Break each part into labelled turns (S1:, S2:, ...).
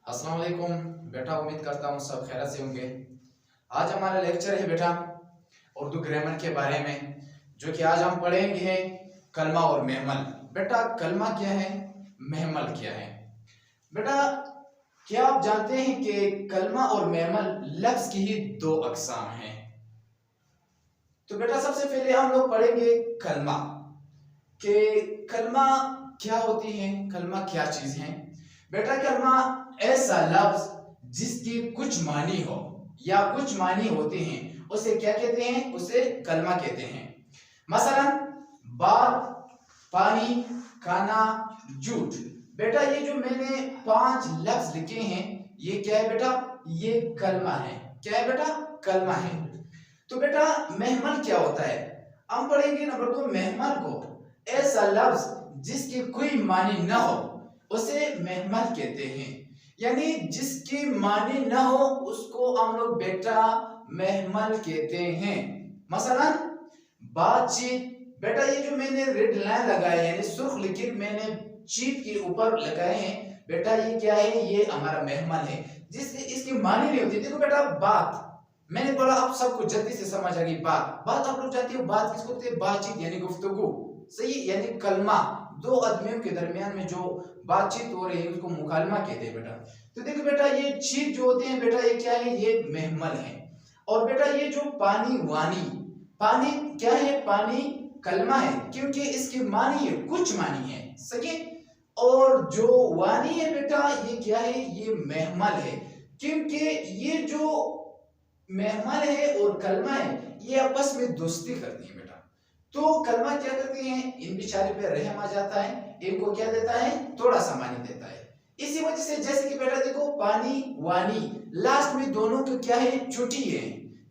S1: अस्सलाम वालेकुम बेटा, उम्मीद करता हूँ सब खैरियत से होंगे। आज हमारा लेक्चर है बेटा उर्दू ग्रामर के बारे में, जो कि आज हम पढ़ेंगे कलमा और महमल। बेटा कलमा क्या है, महमल क्या है? बेटा क्या आप जानते हैं कि कलमा और महमल लफ्ज की ही दो अकसाम हैं? तो बेटा सबसे पहले हम लोग पढ़ेंगे कलमा कि कलमा क्या होती है, कलमा क्या चीज है। बेटा कलमा ऐसा लफ्ज जिसकी कुछ मानी हो या कुछ मानी होते हैं, उसे क्या कहते हैं? उसे कलमा कहते हैं। मसलन बाल, पानी, खाना, झूठ। बेटा ये जो मैंने 5 लफ्ज लिखे हैं, ये क्या है बेटा? ये कलमा है। क्या है बेटा? कलमा है। तो बेटा महमल क्या होता है? हम पढ़ेंगे नंबर 2 महमल को। ऐसा लफ्ज जिसकी कोई मानी न हो उसे महमल कहते हैं, यानी जिसकी मानी न हो उसको हम लोग बेटा महमल कहते हैं। मसलन बातचीत। बेटा ये जो मैंने रेड लाइन लगाए यानी सुर्ख लिखित मैंने चीत के ऊपर लगाए हैं, बेटा ये क्या है? ये हमारा महमल है जिससे इसकी मानी नहीं होती। देखो बेटा बात मैंने बोला, आप सबको जल्दी से समझ आ गई। बात आप लोग जानते हो बात किसको कहते हैं? बातचीत यानी गुफ्तगू, सही, यानी कलमा। दो आदमियों के दरमियान में जो बातचीत हो रही है उसको मुकालमा कहते हैं बेटा। तो देखो बेटा ये चीज जो होते हैं बेटा ये क्या है? ये महमल है। और बेटा ये जो पानी, वानी, पानी क्या है? पानी कलमा है क्योंकि इसकी मानी है, कुछ मानी है, सही। और जो वानी है बेटा ये क्या है? ये महमल है क्योंकि ये जो महमल है और कलमा है ये आपस में दोस्ती करती है बेटा। तो कलमा क्या करती है? इन बेचारे पे रहम आ जाता है, इनको क्या देता है? थोड़ा सा पानी देता है। इसी वजह से जैसे कि बेटा देखो पानी, वानी, लास्ट में दोनों को क्या है? छुट्टी है।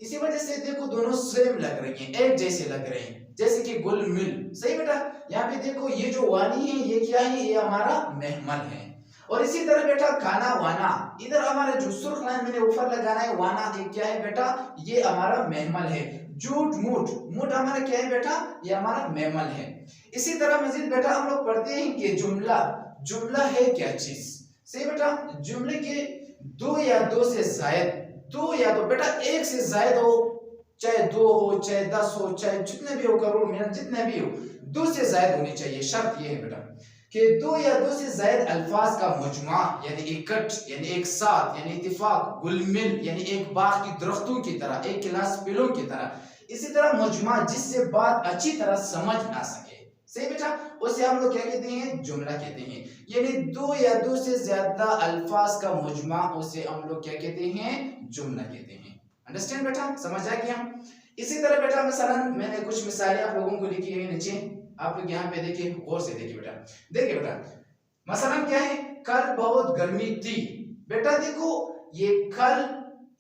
S1: इसी वजह से देखो दोनों सेम लग रही हैं, एक जैसे लग रहे हैं, जैसे कि गुल मिल, सही बेटा। यहाँ पे देखो ये जो वानी है ये क्या है? ये हमारा महमल है। और इसी तरह बेटा खाना, वाना, इधर हमारा जो सुर्ख लाइन मैंने ऊपर लगाना है वाना, ये क्या है बेटा? ये हमारा महमल है। झूठ, मूठ, मूठ हमारा क्या है बेटा? ये हमारा महमल है। इसी तरह मजीद बेटा हम लोग पढ़ते हैं कि जुमला, जुमला है क्या चीज? सही बेटा। जुमले के दो या दो से जायद, दो या तो बेटा एक से जायद हो, चाहे 2 हो, चाहे 10 हो, चाहे जितने भी हो, करोड़ मिनट जितने भी हो, 2 से जायद होनी चाहिए। शर्त ये है बेटा कि 2 या 2 से जायद अल्फाज का मजमा यानी इकट्ठ, यानी एक साथ, यानी इत्तिफाक, गुलमिल यानी एक बाग की दरख्तों की तरह, एक क्लास पेड़ों की तरह, इसी तरह मजमा जिससे बात अच्छी तरह समझ ना सके, सही बेटा, उसे हम लोग क्या कहते हैं? जुमला कहते हैं। यानी 2 या 2 से ज्यादा अल्फाज का मजमा, उसे हम लोग क्या कहते हैं? जुमला कहते हैं। अंडरस्टैंड बेटा? समझ आ गया? इसी तरह बेटा मसलन मैंने कुछ मिसालें आप लोगों को लिखी है नीचे, आप लोग यहाँ पे देखिए, गौर से देखिए बेटा। देखिए बेटा मसलन क्या है? कल बहुत गर्मी थी। बेटा देखो ये कल,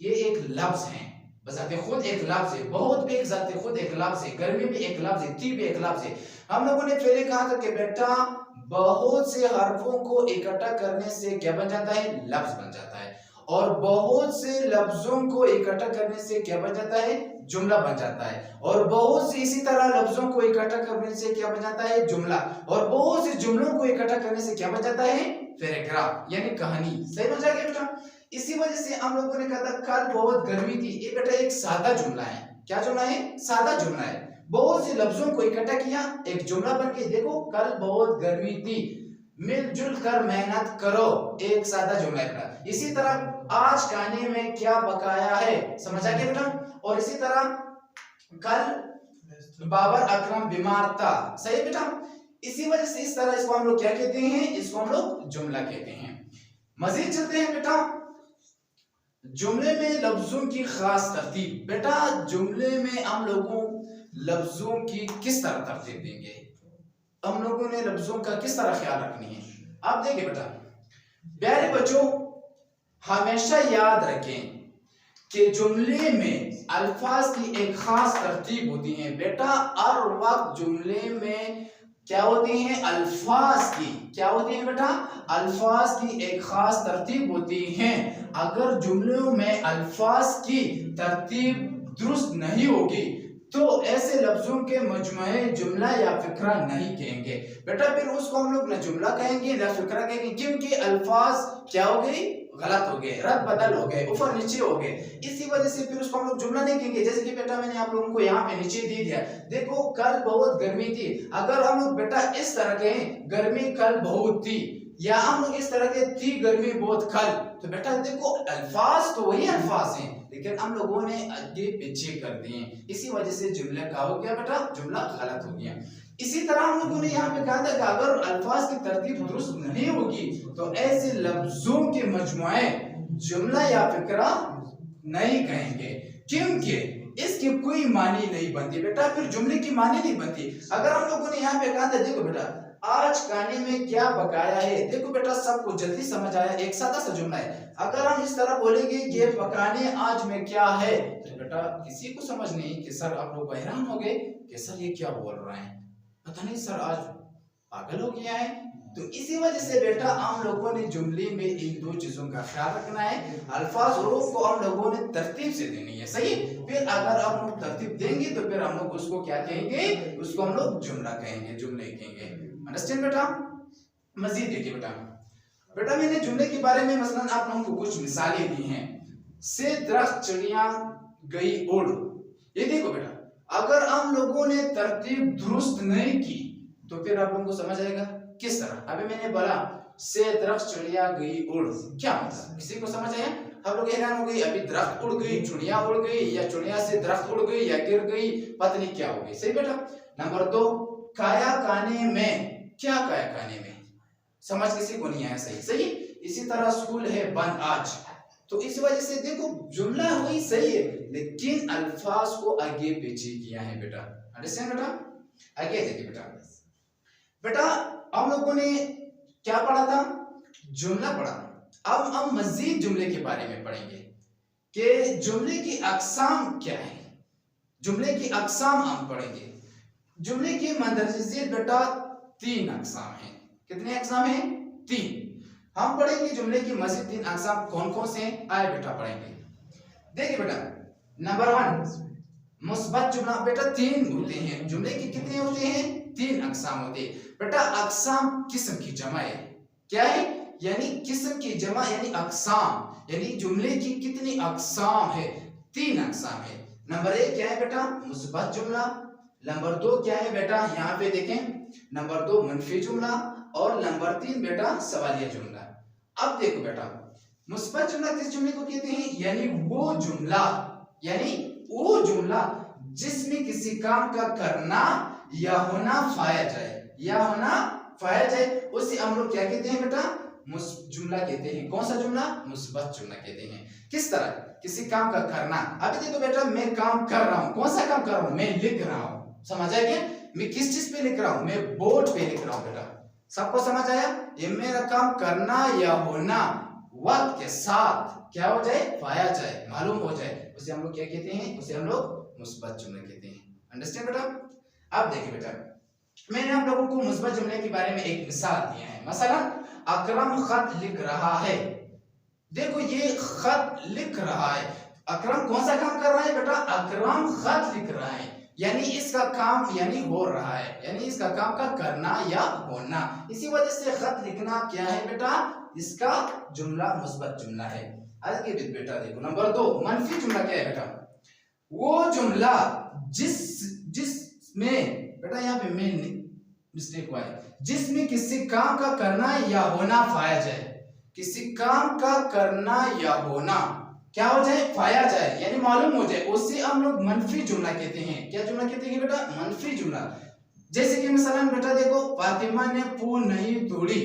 S1: ये एक लफ्ज है, बजाते खुद एक लफ्ज है, बहुत भी एक जाते खुद एक लफ्ज है, गर्मी भी एक लफ्ज है, थी भी एक लफ्ज है। हम लोगों ने पहले कहा था कि बेटा बहुत से हरफों को इकट्ठा करने से क्या बन जाता है? लफ्ज बन जाता है। और बहुत से लफ्जों को इकट्ठा करने से क्या बन जाता है? जुमला बन जाता है। और बहुत से इसी तरह लफ्जों को इकट्ठा करने से क्या बन जाता है? जुमला। और बहुत से जुमलों को इकट्ठा करने से क्या बन जाता है? पैराग्राफ यानी कहानी। सही बन जाएगा बेटा। इसी वजह से हम लोगों ने कहा था कल बहुत गर्मी थी, ये बेटा एक सादा जुमला है। क्या जुमला है? सादा जुमला है। बहुत से लफ्जों को इकट्ठा किया, एक जुमला बन के, देखो कल बहुत गर्मी थी, मिलजुल कर मेहनत करो, एक सादा जुमला है। इसी तरह आज खाने में क्या पकाया है, समझ आ गया बेटा। और इसी तरह कल बाबर अकरम बीमार था, सही बेटा। इसी वजह से इस तरह इसको हम लोग क्या कहते हैं? इसको हम लोग जुमला कहते हैं। मजीद चलते हैं बेटा, जुमले में लफ्जों की खास तरतीब। बेटा जुमले में हम लोगों लफ्जों की किस तरह तरतीब देंगे, हम लोगों ने लफ्जों का किस तरह ख्याल रखनी है? आप देखिए बेटा, प्यारे बच्चों हमेशा याद रखें कि जुमले में अल्फाज की एक खास तरतीब होती है। बेटा हर वक्त जुमले में क्या होती हैं? अल्फाज की क्या होती है बेटा? अल्फाज की एक खास तरतीब होती है। अगर जुमलों में अल्फाज की तरतीब दुरुस्त नहीं होगी तो ऐसे लफ्जों के मजमुए जुमला या फिक्रा नहीं कहेंगे बेटा। फिर उसको हम लोग न जुमला कहेंगे न फिक्रा कहेंगे, क्योंकि अल्फाज क्या हो गई, गलत हो गए, रद बदल हो गए, ऊपर नीचे हो गए। इसी वजह से फिर उसको हम लोग जुमला नहीं कहेंगे। जैसे कि बेटा मैंने आप लोगों को यहाँ पे नीचे दे दिया, देखो कल बहुत गर्मी थी। अगर हम लोग बेटा इस तरह कहें गर्मी कल बहुत थी, या हम लोग इस तरह के थी गर्मी बहुत कल, तो बेटा देखो अल्फाज तो वही अल्फाज हैं, लेकिन हम लोगों ने आगे पीछे कर दिए। इसी वजह से जुमला का हो गया बेटा, जुमला गलत हो गया। इसी तरह हम लोगों ने यहाँ पे कहा था कि अगर अल्फाज की तरतीब दुरुस्त नहीं होगी तो ऐसे लफ्जों के मजमुए जुमला या फिक्रा नहीं कहेंगे, क्योंकि इसकी कोई मानी नहीं बनती बेटा। फिर जुमले की मानी नहीं बनती। अगर हम लोगों ने यहाँ पे कहा था देखो बेटा आज खाने में क्या पकाया है, देखो बेटा सबको जल्दी समझ आया, एक सादा सा जुमला है। अगर हम इस तरह बोलेंगे कि पकाने आज में क्या है, तो बेटा किसी को समझ नहीं कि सर आप लोग हैरान हो गए कि सर ये क्या बोल रहा है, पता नहीं सर आज पागल हो गया है। तो इसी वजह से बेटा हम लोगों ने जुमले में इन दो चीजों का ख्याल रखना है। अल्फाज हरूफ को हम लोगों ने तरतीब से देनी है, सही। फिर अगर हम लोग तरतीब देंगे तो फिर हम लोग उसको क्या कहेंगे, उसको हम लोग जुमला कहेंगे, जुमले कहेंगे। अंडरस्टैंड बेटा। मजीद देखिए बेटा, बेटा मैंने जुमले के बारे में मसलन आप लोगों को कुछ मिसालें दी हैं। से दरख्त चिड़िया गई उड़, ये देखो बेटा अगर हम लोगों ने तरतीब दुरुस्त नहीं की तो फिर आप लोगों को समझ आएगा किस तरह। अभी मैंने बोला से दरख्त चिड़िया गई उड़, क्या मतलब, किसी को समझ आया? हम लोग हैरान हो गई, अभी दरख्त उड़ गई, चिड़िया उड़ गई, या चिड़िया से दरख्त उड़ गई या गिर गई, पता नहीं क्या हो गई, सही बेटा। नंबर 2, काया खाने में, क्या काया खाने में, समझ किसी को नहीं आया, सही सही। इसी तरह स्कूल है बंद आज, तो इस वजह से देखो जुमला हुई सही है, लेकिन अल्फाज को आगे पीछे किया है बेटा। अंडरस्टैंड बेटा। आगे देखिए बेटा, बेटा हम लोगों ने क्या पढ़ा था, जुमला पढ़ा। अब हम मजीद जुमले के बारे में पढ़ेंगे कि जुमले की अकसाम क्या है। जुमले की अकसाम हम पढ़ेंगे। जुमले की मंदरजे बेटा 3 अकसाम हैं। कितने अकसाम हैं? 3। हम पढ़ेंगे जुमले की मजीद 3 अकसाम कौन कौन से हैं, आए बेटा पढ़ेंगे। देखिए बेटा नंबर 1 मुस्बत जुमला, बेटा 3 होते हैं जुमले के, कितने होते हैं? 3 अकसाम होते हैं बेटा। अकसाम किस्म की जमा है, क्या है, यानी किस्म की जमा यानी अकसाम, यानी जुमले की कितनी अकसाम है? 3 अकसाम है। नंबर 1 क्या है बेटा? मुस्बत जुमला। नंबर 2 क्या है बेटा, यहाँ पे देखें, नंबर 2 मनफी जुमला, और नंबर 3 बेटा सवालिया जुमला। अब देखो बेटा मुस्बत जुमला किस जुमले को कहते हैं, यानी वो जुमला जिसमें किसी काम का करना या होना पाया जाए, उसे हम लोग क्या कहते हैं बेटा? जुमला कहते हैं। कौन सा जुमला? मुस्बत जुमला कहते हैं। किस तरह? किसी काम का करना। अभी देखो बेटा मैं काम कर रहा हूँ, कौन सा काम कर रहा हूँ? मैं लिख रहा हूँ, समझ आया क्या? मैं किस चीज पे लिख रहा हूँ? मैं बोर्ड पे लिख रहा हूँ बेटा। सबको समझ आया? ये मेरा काम करना या होना वक्त के साथ क्या हो जाए? पाया जाए, मालूम हो जाए, उसे हम लोग क्या कहते हैं? उसे हम लोग मुस्बत जुमला कहते हैं। अंडरस्टैंड बेटा। अब देखिए बेटा मैंने आप लोगों को मुस्बत जुमले के बारे में एक मिसाल दिया है। मसलन अकरम खत लिख रहा है। देखो ये खत लिख रहा है, अकरम कौन सा काम कर रहा है बेटा? अकरम खत लिख रहा है, यानी इसका काम यानी हो रहा है, यानी इसका काम का करना या होना। इसी वजह से खत लिखना क्या है बेटा? इसका जुमला मुस्बत जुमला है। आगे बेटा देखो नंबर 2 मनफी जुमला क्या है बेटा? वो जुमला जिसमें बेटा यहाँ पे मेन मिस्टेक हुआ है, जिसमें किसी काम का करना या होना पाया जाए। किसी काम का करना या होना क्या हो जाए? पाया जाए, यानी मालूम हो जाए, उससे हम लोग मनफी जुमला कहते हैं। क्या जुमला कहते हैं बेटा? मनफी जुमला। जैसे कि मिसालन बेटा देखो फातिमा ने फूल नहीं तोड़ी।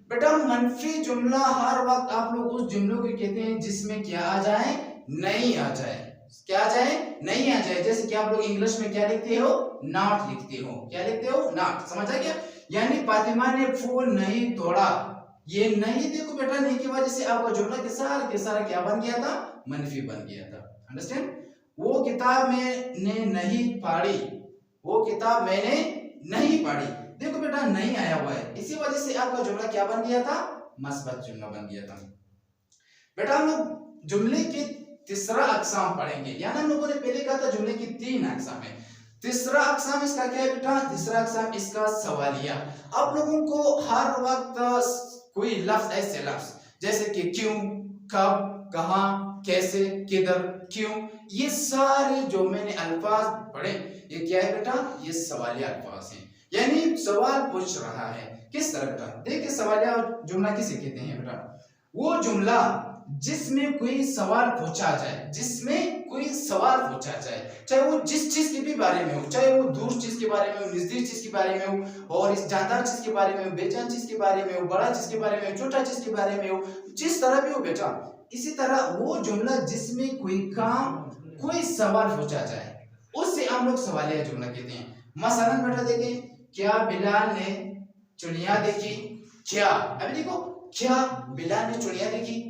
S1: बेटा मनफी जुमला हर वक्त आप लोग उस जुमलों को कहते हैं जिसमें क्या आ जाए? नहीं आ जाए। क्या आ जाए? नहीं आ जाए। जैसे कि आप लोग इंग्लिश में क्या लिखते हो? नॉट लिखते हो। क्या लिखते हो? नॉट। समझ आ गया? यानी फातिमा ने फूल नहीं तोड़ा, ये नहीं देखो बेटा नहीं की वजह से आपका जुमला के सारा क्या बन गया था? मनफी बन गया था। अंडरस्टैंड। वो किताब मैंने नहीं पढ़ी, वो किताब मैंने नहीं पढ़ी। देखो बेटा नहीं आया हुआ है, इसी वजह से आपका जुमला क्या बन गया था? मुस्बत जुमला बन गया था। बेटा हम लोग जुमले के तीसरा अकसाम पढ़ेंगे, यानी हम लोगों ने पहले कहा था जुमले की 3 अकसाम है। तीसरा अक़साम इसका क्या है बेटा? तीसरा अक़साम इसका सवालिया। आप लोगों को हर वक्त कोई लफ्ज, ऐसे लफ्ज जैसे कि क्यों, कब, कहां, कैसे, किधर, क्यों, ये सारे जो मैंने अल्फाज पढ़े ये क्या है बेटा? ये सवालिया अल्फाज हैं, यानी सवाल पूछ रहा है। किस तरह बेटा? देखिए सवालिया जुमला किसे कहते हैं बेटा? वो जुमला जिसमें कोई सवाल पूछा जाए, जिसमें कोई सवाल पूछा जाए, चाहे वो जिस चीज के भी बारे में हो, चाहे वो दूर चीज के बारे में हो, नजदीक चीज के बारे में हो, और इस जानदार चीज के बारे में हो, बेजान चीज के बारे में हो, बड़ा चीज के बारे में हो, छोटा चीज के बारे में हो, जिस तरह भी हो बेटा, इसी तरह वो जुमला जिसमें कोई काम, कोई सवाल पूछा जाए, उससे हम लोग सवालिया जुमला कहते हैं। मसलन बेटा देखिए, क्या बिलाल ने चुनिया देखी? क्या, अभी देखो, क्या बिलाल ने चुनिया देखी,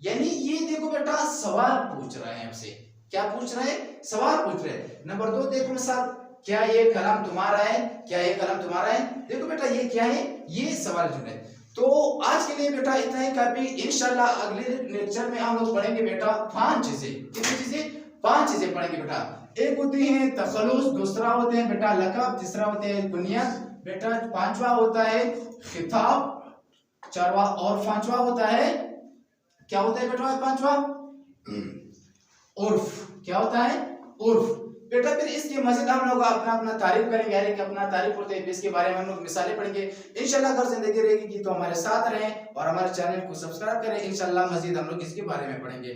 S1: यानी ये देखो बेटा सवाल पूछ रहे हैं आपसे। क्या पूछ रहे हैं? सवाल पूछ रहे हैं। नंबर 2 देखो मिसाल, क्या ये कलम तुम्हारा है? क्या ये कलम तुम्हारा है? देखो बेटा ये क्या है? ये सवाल जुमला है। तो आज के लिए बेटा इतना ही काफी। इंशाल्लाह अगले लेक्चर में हम लोग पढ़ेंगे बेटा 5 चीजें। कितनी चीजें? 5 चीजें पढ़ेंगे बेटा। एक होती है तखल्लुस, दूसरा होते हैं बेटा लक़ब, तीसरा होते हैं कुनियत बेटा, पांचवा होता है खिताब, चारवा, और पांचवा होता है, क्या होता है बेटा पांचवा? उर्फ। क्या होता है? उर्फ बेटा। फिर इसके मजीद हम लोग अपना अपना तारीफ करेंगे, यानी कि अपना तारीफ होते हैं, इसके बारे में हम लोग मिसालें पढ़ेंगे इंशाल्लाह। अगर जिंदगी रहेगी तो हमारे साथ रहें और हमारे चैनल को सब्सक्राइब करें। इंशाल्लाह मजीद हम लोग इसके बारे में पढ़ेंगे।